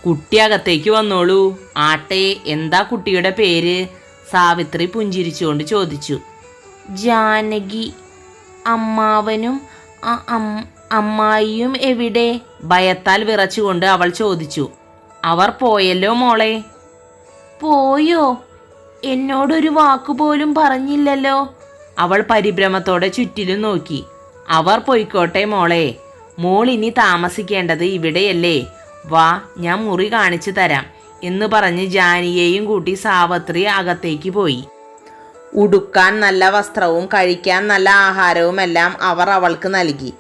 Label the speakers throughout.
Speaker 1: കുട്ടി അകത്തേക്ക് വന്നോളൂ. ആട്ടെ, എന്താ കുട്ടിയുടെ പേര്? സാവിത്രി പുഞ്ചിരിച്ചുകൊണ്ട് ചോദിച്ചു.
Speaker 2: ജാനകി. അമ്മാവനും അമ്മായിയും എവിടെ?
Speaker 1: ഭയത്താൽ വിറച്ചുകൊണ്ട് അവൾ ചോദിച്ചു. അവർ പോയല്ലോ മോളെ.
Speaker 2: പോയോ? എന്നോടൊരു വാക്കുപോലും പറഞ്ഞില്ലല്ലോ.
Speaker 1: അവൾ പരിഭ്രമത്തോടെ ചുറ്റിലും നോക്കി. അവർ പോയിക്കോട്ടെ മോളെ, മോൾ ഇനി താമസിക്കേണ്ടത് ഇവിടെയല്ലേ. വാ, ഞാൻ മുറി കാണിച്ചു തരാം എന്ന് പറഞ്ഞ് ജാനിയെയും കൂട്ടി സാവിത്രി അകത്തേക്ക് പോയി. ഉടുക്കാൻ നല്ല വസ്ത്രവും കഴിക്കാൻ നല്ല ആഹാരവുമെല്ലാം അവർ അവൾക്ക് നൽകി.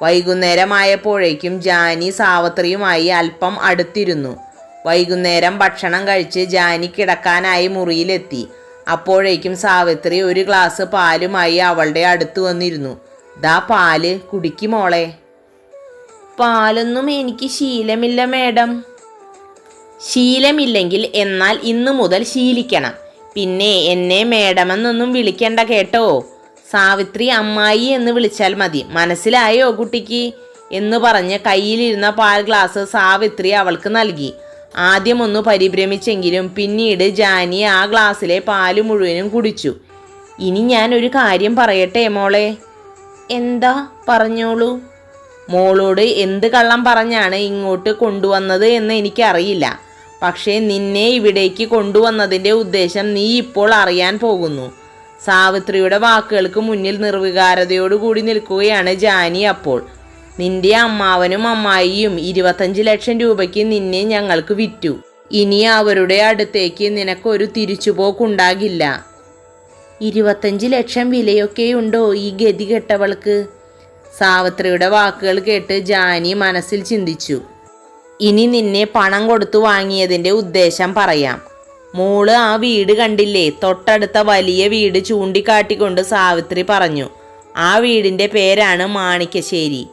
Speaker 1: വൈകുന്നേരമായപ്പോഴേക്കും ജാനി സാവിത്രിയുമായി അല്പം അടുത്തിരുന്നു. വൈകുന്നേരം ഭക്ഷണം കഴിച്ച് ജാനി കിടക്കാനായി മുറിയിലെത്തി. അപ്പോഴേക്കും സാവിത്രി ഒരു ഗ്ലാസ് പാലുമായി അവളുടെ അടുത്ത് വന്നിരുന്നു. ദാ പാല്, കുടിക്ക് മോളെ.
Speaker 2: പാലൊന്നും എനിക്ക് ശീലമില്ല മേഡം.
Speaker 1: ശീലമില്ലെങ്കിൽ എന്നാൽ ഇന്നു മുതൽ ശീലിക്കണം. പിന്നെ എന്നെ മേഡമെന്നൊന്നും വിളിക്കണ്ട കേട്ടോ. സാവിത്രി അമ്മായി എന്ന് വിളിച്ചാൽ മതി. മനസ്സിലായോ കുട്ടിക്ക്? എന്ന് പറഞ്ഞ് കയ്യിലിരുന്ന പാൽ ഗ്ലാസ് സാവിത്രി അവൾക്ക് നൽകി. ആദ്യം ഒന്ന് പരിഭ്രമിച്ചെങ്കിലും പിന്നീട് ജാനി ആ ഗ്ലാസ്സിലെ പാല് മുഴുവനും കുടിച്ചു. ഇനി ഞാൻ ഒരു കാര്യം പറയട്ടെ മോളെ.
Speaker 2: എന്താ? പറഞ്ഞോളൂ.
Speaker 1: മോളോട് എന്ത് കള്ളം പറഞ്ഞാണ് ഇങ്ങോട്ട് കൊണ്ടുവന്നത് എന്ന് എനിക്കറിയില്ല. പക്ഷേ നിന്നെ ഇവിടേക്ക് കൊണ്ടുവന്നതിൻ്റെ ഉദ്ദേശം നീ ഇപ്പോൾ അറിയാൻ പോകുന്നു. സാവിത്രിയുടെ വാക്കുകൾക്ക് മുന്നിൽ നിർവികാരതയോടുകൂടി നിൽക്കുകയാണ് ജാനി. അപ്പോൾ നിന്റെ അമ്മാവനും അമ്മായിയും 25 ലക്ഷം രൂപയ്ക്ക് നിന്നെ ഞങ്ങൾക്ക് വിറ്റു. ഇനി അവരുടെ അടുത്തേക്ക് നിനക്കൊരു തിരിച്ചുപോക്കുണ്ടാകില്ല.
Speaker 2: 25 ലക്ഷം വിലയൊക്കെയുണ്ടോ ഈ ഗതികെട്ടവൾക്ക്?
Speaker 1: സാവിത്രിയുടെ വാക്കുകൾ കേട്ട് ജാനി മനസ്സിൽ ചിന്തിച്ചു. ഇനി നിന്നെ പണം കൊടുത്തു വാങ്ങിയതിൻ്റെ ഉദ്ദേശം പറയാം. മോള് ആ വീട് കണ്ടില്ലേ? തൊട്ടടുത്ത വലിയ വീട് ചൂണ്ടിക്കാട്ടിക്കൊണ്ട് സാവിത്രി പറഞ്ഞു. ആ വീടിൻ്റെ പേരാണ് മാണിക്കശ്ശേരി.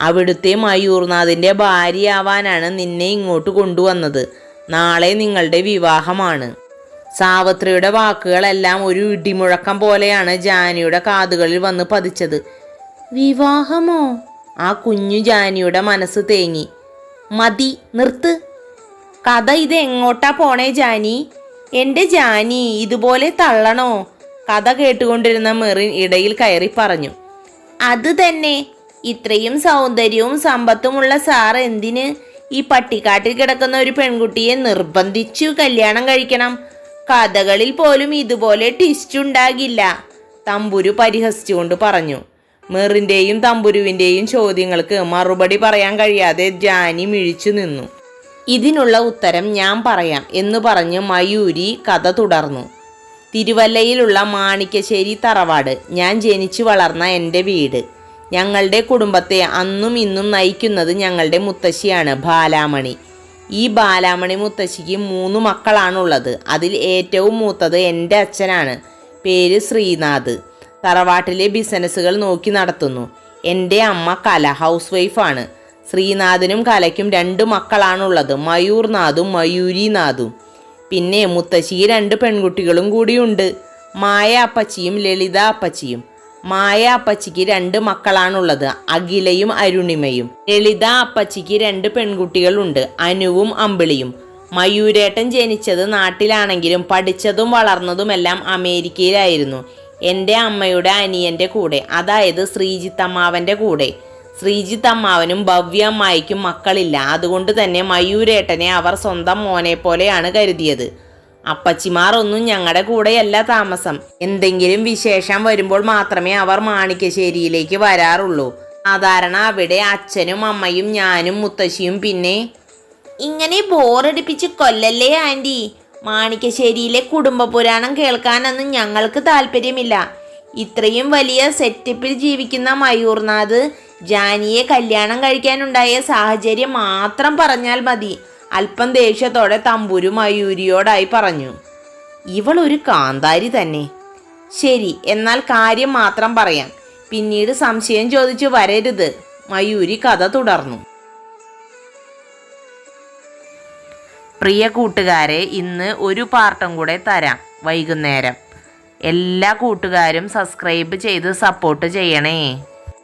Speaker 1: അവിടുത്തെ മയൂർനാഥിൻ്റെ ഭാര്യയാവാനാണ് നിന്നെ ഇങ്ങോട്ട് കൊണ്ടുവന്നത്. നാളെ നിങ്ങളുടെ വിവാഹമാണ്. സാവിത്രിയുടെ വാക്കുകളെല്ലാം ഒരു ഇടിമുഴക്കം പോലെയാണ് ജാനിയുടെ കാതുകളിൽ വന്ന് പതിച്ചത്.
Speaker 2: വിവാഹമോ?
Speaker 1: ആ കുഞ്ഞു ജാനിയുടെ മനസ്സ് തേങ്ങി.
Speaker 2: മതി, നിർത്ത്.
Speaker 1: കഥ ഇത് എങ്ങോട്ടാ പോണേ ജാനി? എൻ്റെ ജാനി, ഇതുപോലെ തള്ളണോ? കഥ കേട്ടുകൊണ്ടിരുന്ന മെറിൻ ഇടയിൽ കയറി പറഞ്ഞു.
Speaker 2: അത് തന്നെ, ഇത്രയും സൗന്ദര്യവും സമ്പത്തുമുള്ള സാർ എന്തിന് ഈ പട്ടിക്കാട്ടിൽ കിടക്കുന്ന ഒരു പെൺകുട്ടിയെ നിർബന്ധിച്ചു കല്യാണം കഴിക്കണം? കഥകളിൽ പോലും ഇതുപോലെ ട്വിസ്റ്റ് ഉണ്ടാകില്ല.
Speaker 1: തമ്പുരു പരിഹസിച്ചുകൊണ്ട് പറഞ്ഞു. മെറിൻ്റെയും തമ്പുരുവിൻ്റെയും ചോദ്യങ്ങൾക്ക് മറുപടി പറയാൻ കഴിയാതെ ജാനി മിഴിച്ചു നിന്നു. ഇതിനുള്ള ഉത്തരം ഞാൻ പറയാം എന്ന് പറഞ്ഞ് മയൂരി കഥ തുടർന്നു. തിരുവല്ലയിലുള്ള മാണിക്കശ്ശേരി തറവാട് ഞാൻ ജനിച്ചു വളർന്ന എൻ്റെ വീട്. ഞങ്ങളുടെ കുടുംബത്തെ അന്നും ഇന്നും നയിക്കുന്നത് ഞങ്ങളുടെ മുത്തശ്ശിയാണ്, ബാലാമണി. ഈ ബാലാമണി മുത്തശ്ശിക്ക് 3 മക്കളാണുള്ളത്. അതിൽ ഏറ്റവും മൂത്തത് എൻ്റെ അച്ഛനാണ്. പേര് ശ്രീനാഥ്. തറവാട്ടിലെ ബിസിനസ്സുകൾ നോക്കി നടത്തുന്നു. എൻ്റെ അമ്മ കല ഹൗസ് വൈഫാണ്. ശ്രീനാഥിനും കലയ്ക്കും 2 മക്കളാണുള്ളത്, മയൂർനാഥും മയൂരിനാഥും. പിന്നെ മുത്തശ്ശിക്ക് 2 പെൺകുട്ടികളും കൂടിയുണ്ട്, മായ അപ്പച്ചിയും ലളിത അപ്പച്ചിയും. മായ അപ്പച്ചിക്ക് 2 മക്കളാണുള്ളത്, അഖിലയും അരുണിമയും. ലളിത അപ്പച്ചിക്ക് 2 പെൺകുട്ടികളുണ്ട്, അനുവും അമ്പിളിയും. മയൂരേട്ടൻ ജനിച്ചത് നാട്ടിലാണെങ്കിലും പഠിച്ചതും വളർന്നതുമെല്ലാം അമേരിക്കയിലായിരുന്നു. എൻ്റെ അമ്മയുടെ അനിയൻ്റെ കൂടെ, അതായത് ശ്രീജിത്തമ്മാവൻ്റെ കൂടെ. ശ്രീജിത്തമ്മാവനും ഭവ്യ അമ്മായിക്കും മക്കളില്ല. അതുകൊണ്ട് തന്നെ മയൂരേട്ടനെ അവർ സ്വന്തം മോനെ പോലെയാണ് കരുതിയത്. അപ്പച്ചിമാർ ഒന്നും ഞങ്ങളുടെ കൂടെയല്ല താമസം. എന്തെങ്കിലും വിശേഷം വരുമ്പോൾ മാത്രമേ അവർ മാണിക്കശ്ശേരിയിലേക്ക് വരാറുള്ളൂ. സാധാരണ അവിടെ അച്ഛനും അമ്മയും ഞാനും മുത്തശ്ശിയും. പിന്നെ
Speaker 2: ഇങ്ങനെ ബോറടിപ്പിച്ച് കൊല്ലല്ലേ ആൻറ്റി. മാണിക്കശ്ശേരിയിലെ കുടുംബ പുരാണം കേൾക്കാനൊന്നും ഞങ്ങൾക്ക് താല്പര്യമില്ല. ഇത്രയും വലിയ സെറ്റപ്പിൽ ജീവിക്കുന്ന മയൂർനാഥ് ജാനിയെ കല്യാണം കഴിക്കാനുണ്ടായ സാഹചര്യം മാത്രം പറഞ്ഞാൽ മതി. അല്പം ദേഷ്യത്തോടെ തമ്പുരു മയൂരിയോടായി പറഞ്ഞു.
Speaker 1: ഇവൾ ഒരു കാന്താരി തന്നെ.
Speaker 2: ശരി, എന്നാൽ കാര്യം മാത്രം പറയാം, പിന്നീട് സംശയം ചോദിച്ചു വരരുത്.
Speaker 1: മയൂരി കഥ തുടർന്നു. പ്രിയ കൂട്ടുകാരെ, ഇന്ന് ഒരു പാർട്ടും കൂടെ തരാം വൈകുന്നേരം. എല്ലാ കൂട്ടുകാരും സബ്സ്ക്രൈബ് ചെയ്ത് സപ്പോർട്ട് ചെയ്യണേ.